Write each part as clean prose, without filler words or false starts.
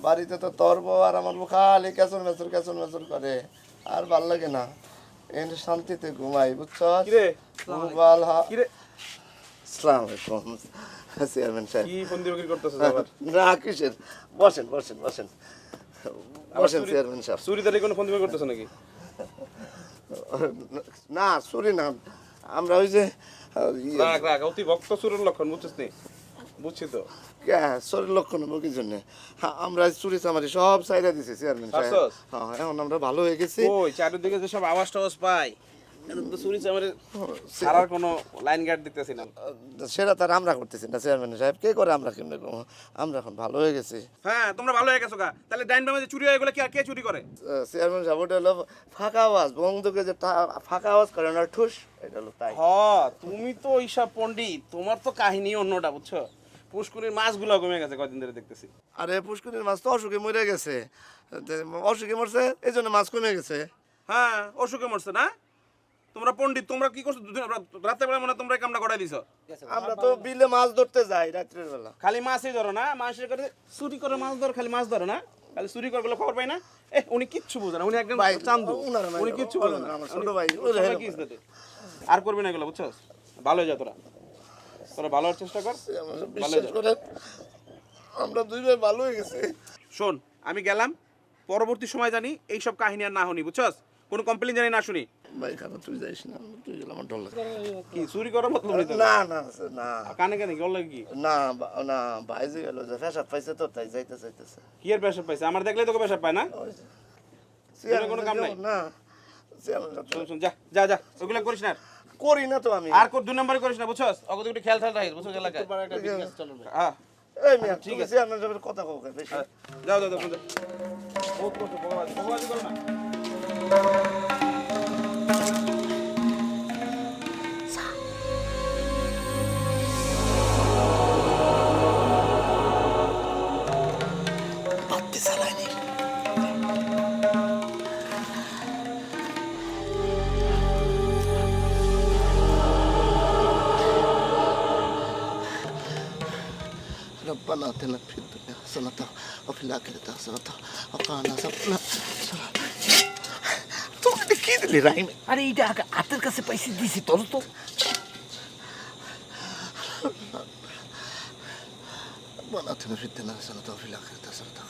বাড়িতে তো তোর বউ আর আমার বউ খালি কেচর মেচর করে, আর ভাল লাগে না। এখানে শান্তিতে ঘুমাই, বুঝছ? কিরে মোবাইল কিরে আসসালামু আলাইকুম চেয়ারম্যান সাহেব। কি ফন্দিবাগিরি করতেছিস আবার? না কিসের, বসেন বসেন বসেন বসেন চেয়ারম্যান সাহেব। চুরি দাঁড়িয়ে কোনো ফন্দিবাগিরি করতেছ নাকি? না চুরি না, আমরা ওই যে রাখ রাখ, অতি ভক্ত চুরের লক্ষণ, বুঝছিস নি? বুঝছি তো। চুরির লক্ষণ হবো কি জন্য? আমরা চুরি চামারি সব চাইরা দিছি চেয়ারম্যান সাহেব। পারছস? হ্যাঁ এখন আমরা ভালো হয়ে গেছি। ওই চারিদিকে যে সব আওয়াজ টাওয়াজ পাই, এখন তো চুরি চামারের ছাড়ার কোনো লাইন গার্ড দেখতেছি না। সেটা তার আমরা করতেছি না চেয়ারম্যান সাহেব, কে করে আমরা কেমনে করবো? আমরা এখন ভালো হয়ে গেছি। হ্যাঁ তোমরা ভালো হয়ে গেছো গা। তাহলে ডাইন বামে যে চুরি হয় এগুলো কি আর কে চুরি করে? চেয়ারম্যান সাহেব ওটা হলো ফাঁকা আওয়াজ, বন্ধুকে যে ফাঁকা আওয়াজ করে না ঠুস, এটা হলো তাই। তুমি তো ঈশা পণ্ডিত, তোমার তো কাহিনী অন্যটা, বুঝছো? পুষ্করির মাছগুলো কমে গেছে কয়দিন ধরে দেখতেছি। আরে পুষ্করিণীর মাছ তো অসুখে মরে গেছে, অসুখে মরছে এই জন্য মাছ কমে গেছে। হ্যাঁ অসুখে মরছে না? তোমরা পণ্ডিত, তোমরা কি করছো? রাতের বেলা মনে হয় তোমরা এই কামটা করাই দিছো। আমরা তো বিলে মাছ ধরতে যাই রাত্রের বেলা। খালি মাছই ধরো না, মাছের করে চুরি করে মাছ ধরো, খালি মাছ ধরো না, খালি চুরি করে গুলো খবর পাই না। উনি কিচ্ছু বোঝে না, উনি একদম চান্দু, উনি কিচ্ছু বোঝে না। ছোট ভাই আর করবি না এগুলো, বুঝছস? ভালো হয়ে যা, তোরা তোরা ভালো হওয়ার চেষ্টা কর। বিশ্বাস করেন আমরা দুই ভাই ভালো হয়ে গেছে। শোন, আমি গেলাম, পরবর্তী সময় জানি এইসব কাহিনী আর না শুনি, বুঝছস? কোনো কমপ্লেন জানি না শুনি। ভাই খারাপ তুই যাইস না, তুই গেলে আমার ডর লাগে। কি চুরি করার মতলব নেই তো? না না না কানে কানে কি লাগে কি? না না ভাই যে গেল যে ফেসাব পাইছে তো তাই যাইতেছে। কি আর পেশাব পাইছে? আমার দেখলে তোকে পেশাব পায় না? কোনো কাম নাই? না শোন শোন, যা যা যা, ওগুলো করিস না। করি না তো আমি। আর দুই নম্বরই করিস না, বুঝছস? অগত একটু খেয়াল খেয়াল রাখিস, বুঝছস? এলাকায় হ্যাঁ এই মিয়া ঠিক আছে, আমার যাবে কথা কও বেশি। যাও যাও যাও, বহুত কষ্ট, ভগবান ভগবান করো না। বাতি চালাইনি। ربنا آتنا في الدنيا حسنة وفي الآخرة حسنة وقنا عذاب النار। তুমি কি দিলি রাইম? আরে এইটা হাতের কাছে পাইছি, দিছি তোর তো। ربنا آتنا في الدنيا حسنة وفي الآخرة حسنة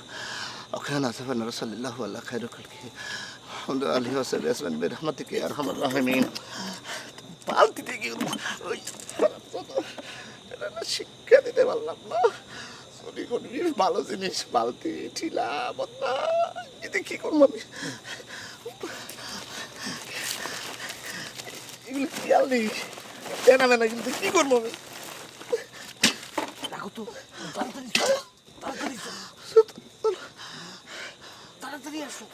وقنا عذاب النار. صلى الله على خير خلقه محمد آله وصحبه أجمعين برحمتك يا أرحم الراحمين. বালতি থেকে শিক্ষা দিতে পারলাম না। চুরি করবি ভালো জিনিস, বালতি ঠিলা বদনা, এতে কি করবো আমি? এগুলো খেয়াল নেই, জানা না কিন্তু কি করবো আমি? রাখো তো, তাড়াতাড়ি তাড়াতাড়ি তাড়াতাড়ি আসো,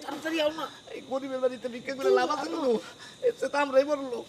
তাড়াতাড়ি আও না। এই গরিবের বাড়িতে ভিক্ষা করে লাভ আছে কোনো? এর চেয়ে তো আমরাই বড় লোক।